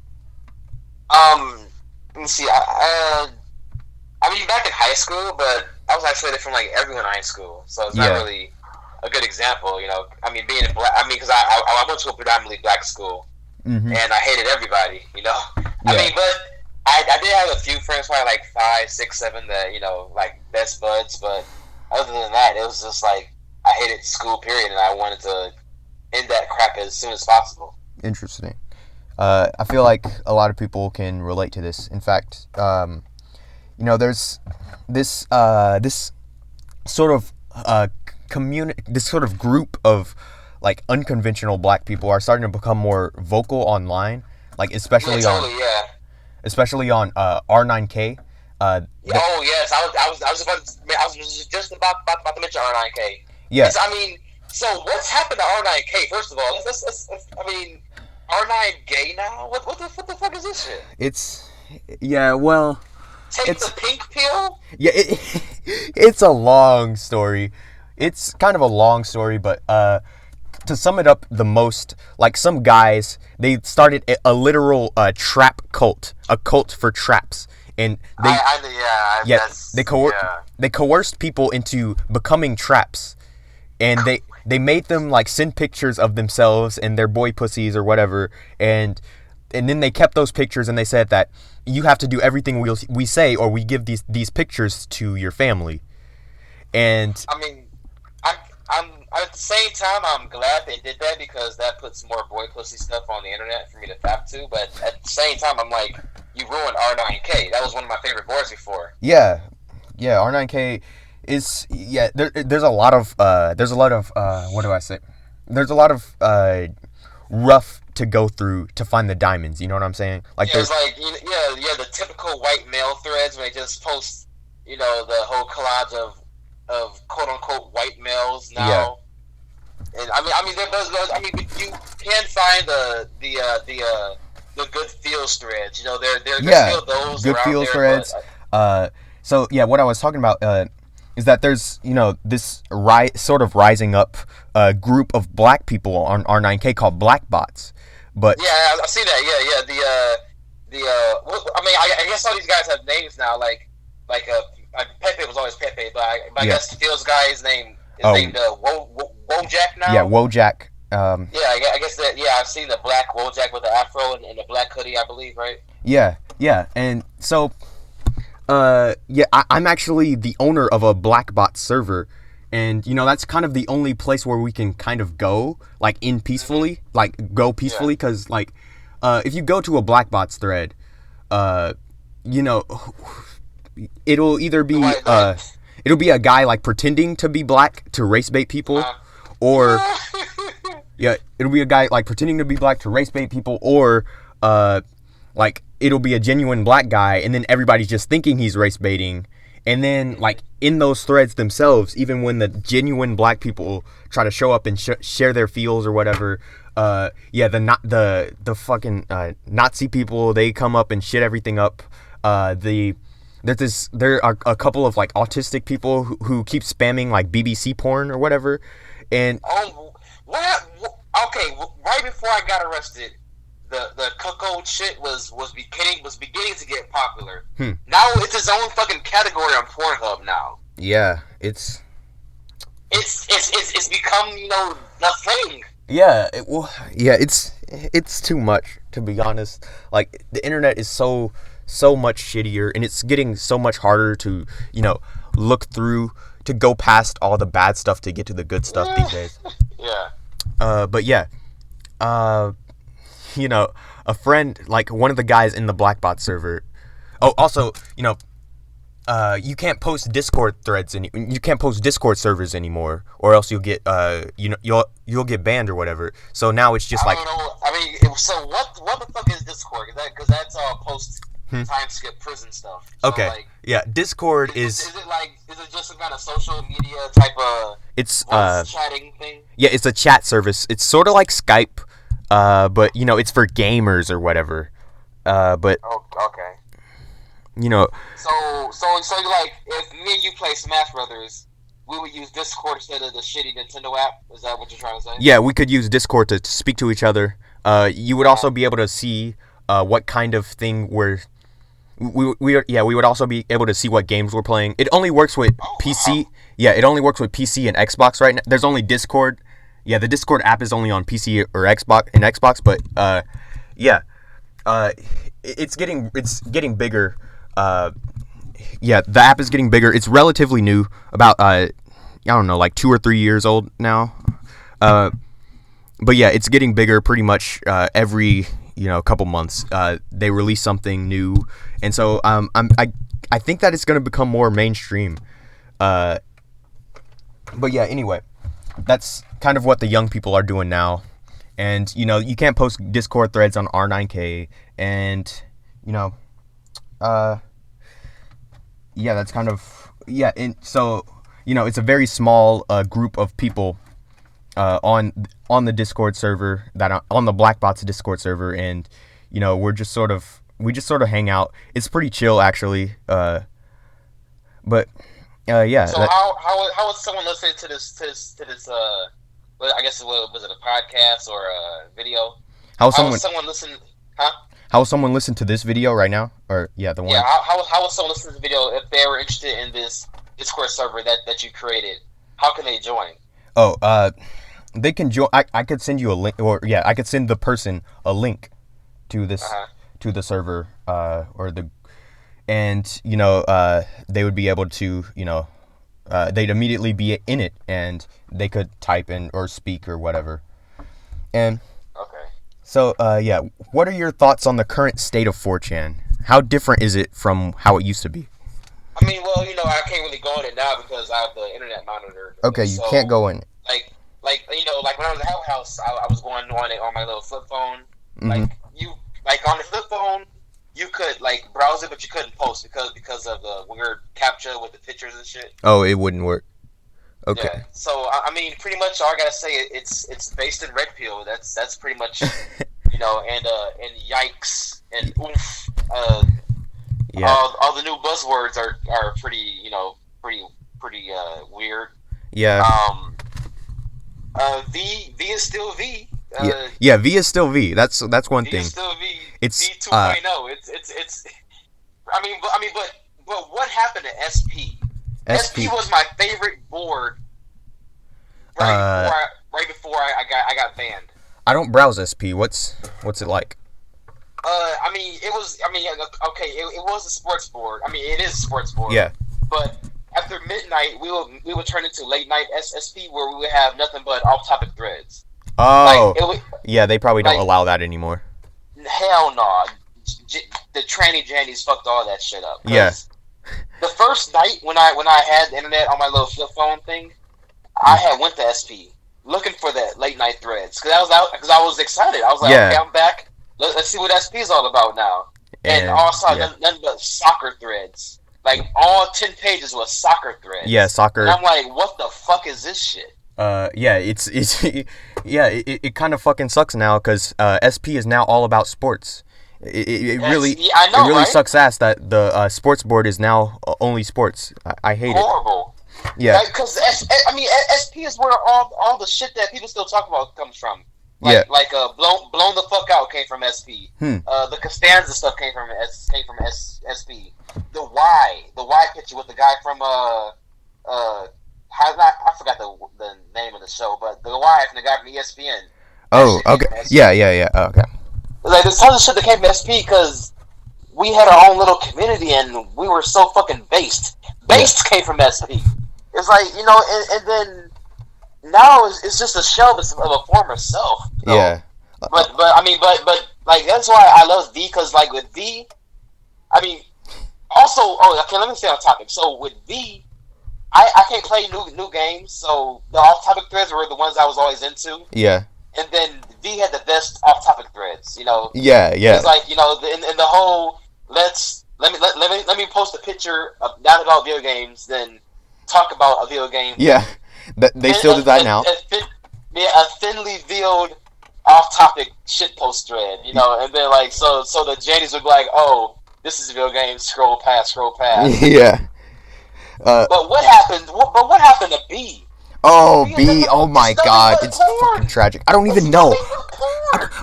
B: Let me see. I mean, back in high school, but I was isolated from like everyone in high school, so it's not really a good example, you know. I mean, being in black. I mean, because I went to a predominantly black school, and I hated everybody, you know. I mean, but I did have a few friends, probably like 5, 6, 7 that, you know, like best buds, but other than that, it was just like I hated school, period, and I wanted to end that crap as soon as possible.
A: Interesting. I feel like a lot of people can relate to this. In fact, you know, there's this sort of this sort of group of like unconventional black people are starting to become more vocal online, like especially especially on R9K.
B: Oh yes, I was just about to mention R9K.
A: Yeah.
B: I mean, so what's happened to R9K? First of all, I mean, R9 gay now? What the fuck is this shit?
A: It's well.
B: Take the pink pill?
A: Yeah, it's a long story. It's kind of a long story, but to sum it up the most, like some guys, they started a literal trap cult, a cult for traps, and they coerced people into becoming traps, and they made them like send pictures of themselves and their boy pussies or whatever, and then they kept those pictures and they said that you have to do everything we say or we give these pictures to your family. And
B: I mean, I'm at the same time I'm glad they did that because that puts more boy pussy stuff on the internet for me to tap to. But at the same time, I'm like, you ruined R9K. That was one of my favorite boards before.
A: Yeah, R9K is there's a lot of what do I say? There's a lot of rough to go through to find the diamonds. You know what I'm saying? Like
B: it's like the typical white male threads where they just post the whole collage of quote unquote white males now. Yeah. And but you can find the good feels threads. There's still those
A: good feels threads. So what I was talking about is that there's this sort of rising up group of black people on R9K called black bots. But
B: yeah, I see that. I guess all these guys have names now. Like Pepe was always Pepe, but I guess Phil's guy's name is named Wojak now.
A: Yeah, Wojak.
B: I guess that. Yeah, I've seen the black Wojak with the afro and the black hoodie, I believe, right?
A: Yeah, and so, I'm actually the owner of a black bot server, and that's kind of the only place where we can kind of go, like peacefully, because if you go to a black bots thread, it'll either be it'll be a guy like pretending to be black to race bait people, or it'll be a guy like pretending to be black to race bait people, or like it'll be a genuine black guy and then everybody's just thinking he's race baiting. And then, like, in those threads themselves, even when the genuine black people try to show up and share their feels or whatever, the fucking Nazi people, they come up and shit everything up. There are a couple of like autistic people who keep spamming like BBC porn or whatever, and
B: right before I got arrested, the cuckold shit was beginning to get popular. Now it's its own fucking category on Pornhub now.
A: Yeah, it's
B: become the thing.
A: Yeah, it's too much, to be honest. Like, the internet is so much shittier, and it's getting so much harder to look through, to go past all the bad stuff to get to the good stuff these days.
B: Yeah.
A: But yeah, a friend, like one of the guys in the Blackbot server. Oh, also, you can't post Discord threads you can't post Discord servers anymore, or else you'll get you'll get banned or whatever. So now it's just like,
B: so what the fuck is Discord? Because that's all post time skip prison stuff. So
A: okay. Discord
B: is it just some kind of social media type of chatting thing?
A: Yeah, it's a chat service. It's sort of like Skype, but it's for gamers or whatever. But
B: okay. So like, if me and you play Smash Brothers, we would use Discord instead of the shitty Nintendo app. Is that what you're trying to say?
A: Yeah, we could use Discord to speak to each other. You would also be able to see what kind of thing we would also be able to see what games we're playing. It only works with PC. Wow. Yeah, it only works with PC and Xbox right now. There's only Discord. Yeah, the Discord app is only on PC or Xbox, but it's getting bigger. The app is getting bigger. It's relatively new, about I don't know, like 2 or 3 years old now. But yeah, it's getting bigger pretty much every couple months. They release something new, and so I think that it's going to become more mainstream. But yeah, anyway, that's kind of what the young people are doing now. And, you know, you can't post Discord threads on R9K. And, you know, yeah, that's kind of, yeah. And so, you know, it's a very small group of people on the Discord server, that are on the Blackbots Discord server. And, you know, we just sort of hang out. It's pretty chill, actually. But yeah.
B: So how is someone listening to this I guess was it a podcast or a video? How is someone listening? Huh?
A: How will someone listen to this video right now? Or yeah, the one.
B: Yeah. How will someone listen to the video if they were interested in this Discord server that you created? How can they join?
A: Oh, they can join. I could send you a link, or yeah, I could send the person a link to this to the server, and you know, they would be able to, you know, they'd immediately be in it, and they could type in or speak or whatever. And
B: okay.
A: So yeah, what are your thoughts on the current state of 4chan? How different is it from how it used to be?
B: I mean, well, you know, I can't really go in it now because I have the internet monitor.
A: Okay, you can't go in.
B: Like you know, like when I was at the house, I was going on it on my little flip phone.
A: Mm-hmm.
B: Like on the flip phone, you could like browse it, but you couldn't post because of the weird captcha with the pictures and shit.
A: Oh, it wouldn't work. Okay.
B: Yeah. So I mean, pretty much all I gotta say, it's based in Red Pill. That's pretty much, you know, and yikes and oof.
A: Yeah.
B: All the new buzzwords are pretty, you know, pretty weird.
A: Yeah.
B: V is still V.
A: Yeah, V is still V. That's one thing.
B: V is still V.
A: It's
B: V 2.0. It's. I mean, but what happened to SP? SP was my favorite board. Right before I got banned.
A: I don't browse SP. What's it like?
B: I mean, it was. I mean, okay, it was a sports board. I mean, it is a sports board.
A: Yeah.
B: But after midnight, we would turn into late night SP where we would have nothing but off-topic threads.
A: Oh. Yeah, they probably don't allow that anymore.
B: Hell no. The tranny jannies fucked all that shit up.
A: Yeah.
B: The first night when I had the internet on my little flip phone thing, I had went to SP looking for that late night threads because I was excited. I was like, okay, I'm back. Let's see what SP is all about now. And also nothing but soccer threads. Like all 10 pages was soccer threads.
A: Yeah, soccer.
B: And I'm like, what the fuck is this shit?
A: Yeah, it's yeah, it kind of fucking sucks now because SP is now all about sports. It really sucks ass that the sports board is now only sports. I hate it.
B: Horrible.
A: Yeah.
B: Because I mean, SP is where all the shit that people still talk about comes from. Like blown the fuck out came from SP. The Costanza stuff came from SP. The Y picture with the guy from I forgot the name of the show, but the Y from the guy from ESPN.
A: Oh, okay. Yeah. Oh, okay.
B: Like there's tons of shit that came from SP because we had our own little community and we were so fucking based. Based came from SP. It's like, you know, and then now it's just a shell of a former self. So.
A: Yeah.
B: But like that's why I love V because like with V, I mean, also let me stay on topic. So with V, I can't play new games, so the off-topic threads were the ones I was always into.
A: Yeah. And
B: then V had the best off-topic threads, you know.
A: Yeah.
B: It's like, you know, in the whole let me post a picture of not about video games, then talk about a video game.
A: Yeah. They still do that now.
B: A thinly veiled off-topic shitpost thread, you know, and then like so the Jannies would be like, oh, this is a video game. Scroll past.
A: Yeah.
B: But what happened? What happened to B?
A: Oh, B! Oh my God! It's fucking tragic. I don't even know.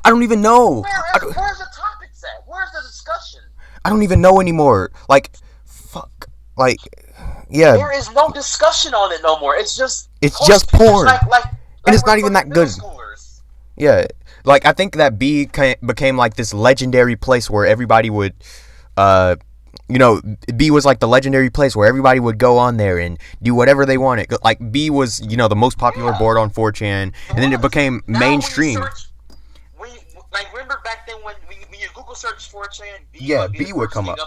A: I don't even know.
B: Where's the topics at? Where's the discussion?
A: I don't even know anymore. Like, fuck. Like, yeah.
B: There is no discussion on it no more. It's just
A: porn.
B: Like
A: and it's not even that good.
B: Schoolers.
A: Yeah. Like, I think that B became like this legendary place where everybody would, you know, B was like the legendary place where everybody would go on there and do whatever they wanted. Like, B was, you know, the most popular board on 4chan, and then it became mainstream.
B: Remember back then when you Google search 4chan,
A: B would come up.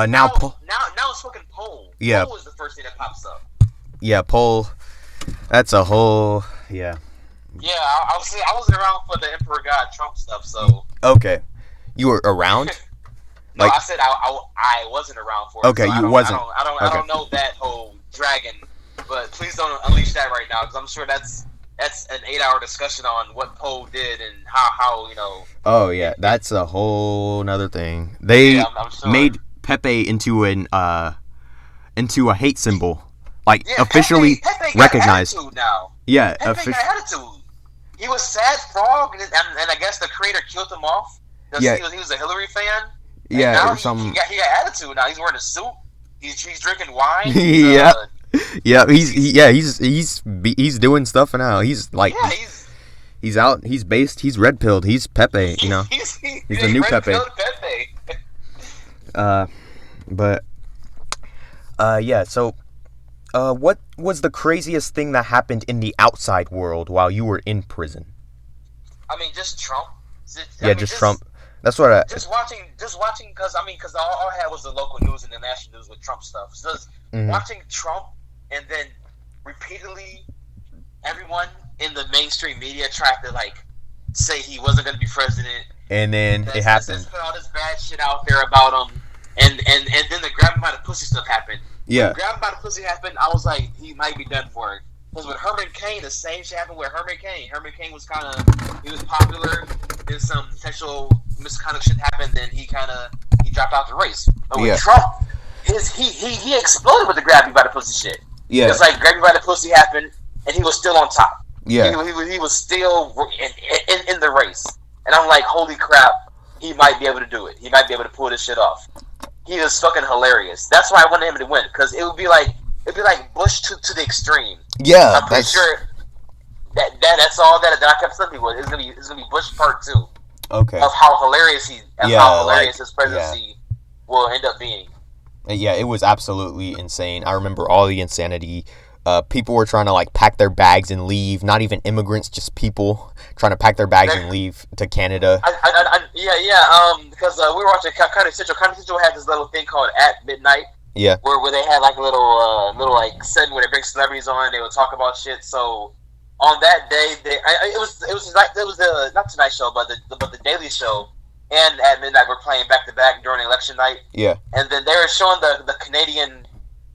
B: Now it's fucking Poll.
A: Yeah.
B: Poll is the first thing that pops up.
A: Yeah, Poll. That's a whole
B: Yeah, I was around for the Emperor God Trump stuff. So
A: Okay, you were around.
B: no, I said I wasn't around for it.
A: Okay,
B: So
A: you wasn't.
B: I don't know that whole dragon. But please don't unleash that right now, because I'm sure that's an 8-hour discussion on what Poe did and how
A: Oh yeah, that's a whole nother thing. They
B: I'm sure.
A: made Pepe into a hate symbol, like
B: Yeah,
A: officially
B: Pepe
A: recognized.
B: got attitude now.
A: Yeah,
B: Pepe got attitude. He was sad frog, and I guess the creator killed him off because
A: Yeah.
B: he was a Hillary fan. And
A: Yeah,
B: now
A: some.
B: he got attitude. Now he's wearing a suit. He's drinking wine.
A: Yeah. Yeah, he's doing stuff now. He's like he's out. He's based. He's red pilled. He's Pepe. You know, he's the new Pepe. But yeah. So, what was the craziest thing that happened in the outside world while you were in prison?
B: I mean, just Trump.
A: Just Trump. That's what I.
B: Just watching, because all I had was the local news and the national news with Trump stuff. So just watching Trump, and then repeatedly, everyone in the mainstream media tried to say he wasn't going to be president,
A: and then it happened.
B: Just put all this bad shit out there about him, and then the grab him by the pussy stuff happened.
A: Yeah.
B: When grab him by the pussy happened, I was like, he might be done for it. Because with Herman Cain, the same shit happened with Herman Cain. Herman Cain was he was popular. Then some sexual misconduct shit happened. Then he dropped out the race. But with Trump, he exploded with the grab you by the pussy shit.
A: Yeah.
B: It's like grab you by the pussy happened, and he was still on top.
A: Yeah.
B: He was still in the race. And I'm like, holy crap, he might be able to do it. He might be able to pull this shit off. He is fucking hilarious. That's why I wanted him to win, because it would be like Bush to the extreme.
A: Yeah,
B: I'm pretty sure that's all that I kept telling people. It's gonna be Bush Part 2.
A: Okay.
B: Of how hilarious his presidency will end up being.
A: Yeah, it was absolutely insane. I remember all the insanity. People were trying to pack their bags and leave. Not even immigrants, just people trying to pack their bags and leave to Canada. Because
B: we were watching Comedy Central. Comedy Central had this little thing called At Midnight.
A: Yeah.
B: Where they had a little segment where they bring celebrities on and they would talk about shit. So on that day, it was not Tonight Show, but the Daily Show and At Midnight were playing back to back during election night.
A: Yeah.
B: And then they were showing the Canadian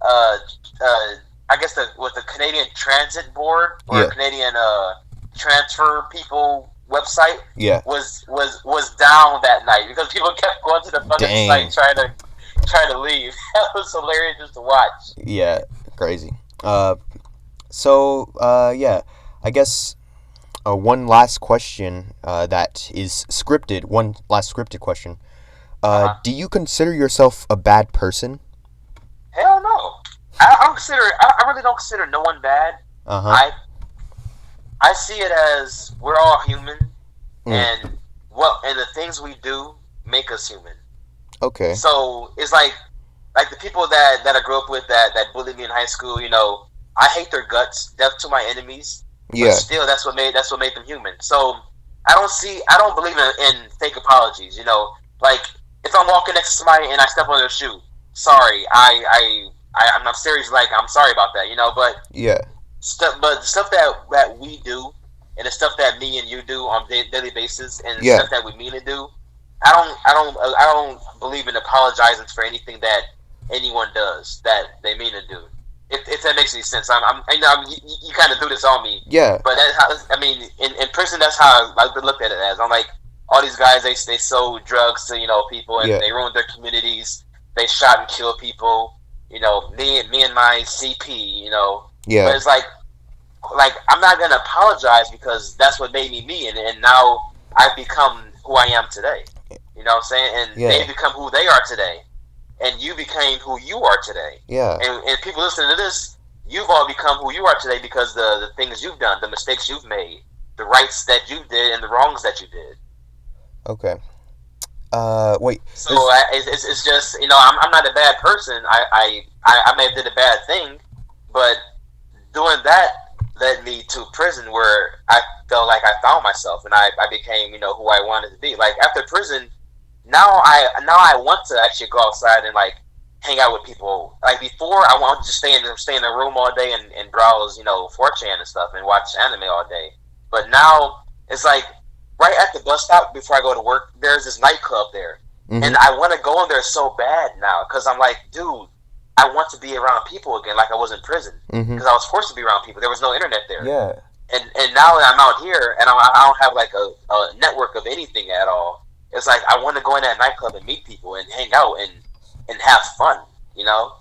B: I guess the Canadian Transit Board or Canadian transfer people website was down that night because people kept going to the fucking site trying to leave. That was hilarious just to watch.
A: Yeah, crazy. I guess one last question that is scripted. One last scripted question. Do you consider yourself a bad person?
B: Hell no. I really don't consider no one bad. I see it as we're all human, and the things we do make us human.
A: Okay.
B: So it's like the people that I grew up with that bullied me in high school. I hate their guts, death to my enemies.
A: Yeah.
B: But still, that's what made them human. So I don't believe in fake apologies. If I'm walking next to somebody and I step on their shoe, sorry, I'm not serious. I'm sorry about that. But the stuff that we do and the stuff that me and you do on a daily basis and the stuff that we mean to do, I don't believe in apologizing for anything that anyone does that they mean to do. If that makes any sense, you kind of do this on me.
A: Yeah.
B: But that's how, in prison, that's how I looked at it as. I'm like, all these guys, they sold drugs to people, and they ruined their communities. They shot and killed people. Me and my CP.
A: Yeah.
B: But it's like I'm not gonna apologize because that's what made me and now I've become who I am today. You know what I'm saying? And they become who they are today. And you became who you are today.
A: Yeah.
B: And people listening to this, you've all become who you are today because the things you've done, the mistakes you've made, the rights that you did, and the wrongs that you did.
A: Okay. Wait.
B: So it's just I'm not a bad person. I may have did a bad thing, but doing that led me to prison where I felt like I found myself and I became who I wanted to be. After prison. Now I want to actually go outside and hang out with people. Like before, I wanted to just stay in the room all day and browse, 4chan and stuff and watch anime all day. But now it's like right at the bus stop before I go to work, there's this nightclub there, and I want to go in there so bad now because I'm like, dude, I want to be around people again, like I was in prison because I was forced to be around people. There was no internet there.
A: Yeah.
B: And now that I'm out here and I don't have like a network of anything at all, it's like I want to go in that nightclub and meet people and hang out and have fun,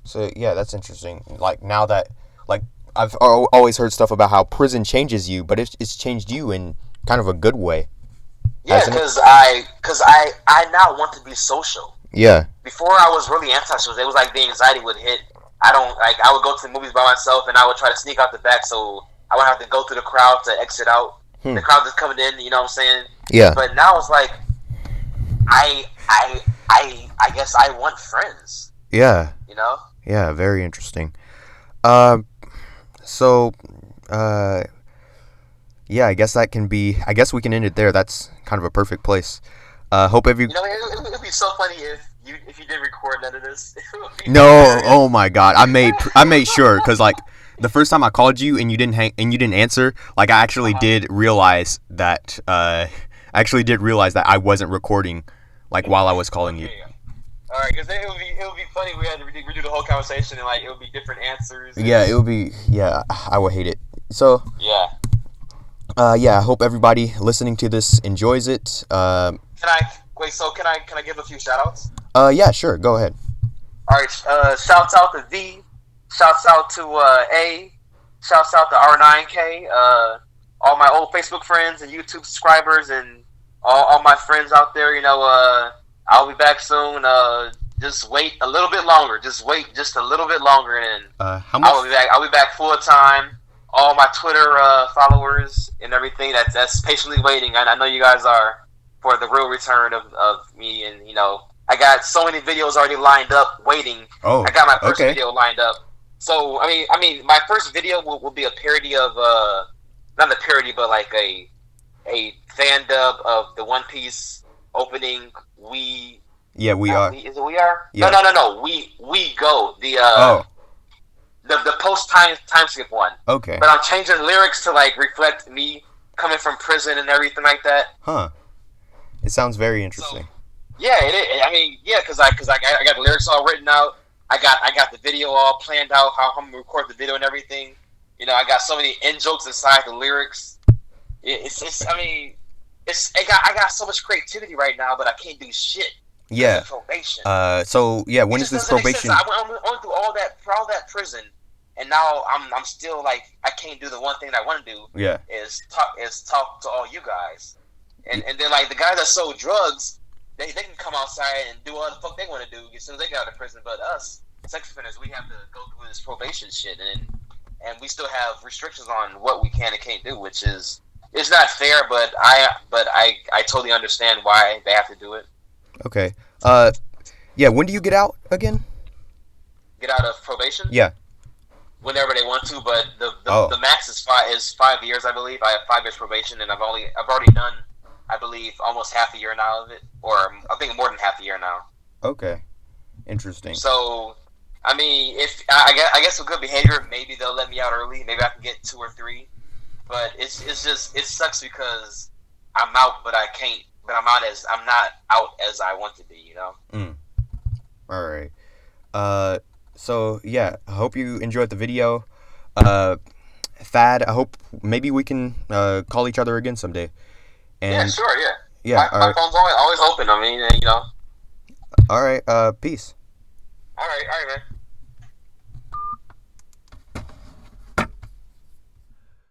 A: So yeah, that's interesting. Like now that, like I've always heard stuff about how prison changes you, but it's changed you in kind of a good way.
B: Yeah, because I now want to be social.
A: Yeah.
B: Before I was really antisocial. It was like the anxiety would hit. I would go to the movies by myself and I would try to sneak out the back so I would have to go through the crowd to exit out. The crowd is coming in, you know what I'm saying?
A: Yeah.
B: But now it's like I guess I want friends.
A: Yeah. Yeah, very interesting. Yeah, I guess we can end it there. That's kind of a perfect place. Hope
B: it'd be so funny if you did record none of this.
A: No, oh my God, I made sure because like the first time I called you and you didn't answer, like I actually did realize that I wasn't recording like while I was calling you.
B: All right, because it would be funny. We had to redo the whole conversation and like it would be different answers.
A: Yeah, it would be. Yeah, I would hate it. So
B: yeah.
A: Yeah, I hope everybody listening to this enjoys it.
B: Can I give a few shout outs?
A: Yeah, sure, go ahead.
B: Alright, shouts out to V, shouts out to A, shouts out to R9K, all my old Facebook friends and YouTube subscribers and all my friends out there, I'll be back soon. Just wait a little bit longer. Just wait just a little bit longer and
A: how much?
B: I'll be back full time. All my Twitter followers and everything that's patiently waiting. I know you guys are for the real return of me, and I got so many videos already lined up waiting.
A: Oh,
B: I got my first video lined up. So I mean, my first video will be a parody of not a parody, but like a fan dub of the One Piece opening.
A: Yeah, we are.
B: Is it we are?
A: Yeah.
B: No. We go the post time skip one.
A: Okay.
B: But I'm changing lyrics to like reflect me coming from prison and everything like that.
A: Huh. It sounds very interesting.
B: So, yeah, it is. I mean, yeah, because I got the lyrics all written out. I got the video all planned out, how I'm gonna record the video and everything. I got so many in jokes inside the lyrics. I got so much creativity right now, but I can't do shit.
A: Yeah.
B: Probation.
A: So yeah, when is this probation?
B: I went through all that prison, and now I'm still like I can't do the one thing that I want to do.
A: Yeah.
B: Is talk to all you guys, and then like the guys that sold drugs, they can come outside and do all the fuck they want to do as soon as they get out of prison. But us sex offenders, we have to go through this probation shit, and we still have restrictions on what we can and can't do, which is it's not fair. But I totally understand why they have to do it.
A: Okay. Yeah, when do you get out again?
B: Get out of probation?
A: Yeah.
B: Whenever they want to, but the max is 5 years, I believe. I have 5 years probation, and I've already done, I believe, almost half a year now of it, or I think more than half a year now.
A: Okay. Interesting.
B: So, I mean, if I guess with good behavior, maybe they'll let me out early. Maybe I can get 2 or 3. But it's just it sucks because I'm out, but I can't. But I'm not out as I want to be,
A: All right. So yeah, I hope you enjoyed the video. Thad, I hope maybe we can call each other again someday. And
B: yeah, sure, yeah.
A: Yeah.
B: My phone's always open. I mean,
A: All right. Peace.
B: All right, man.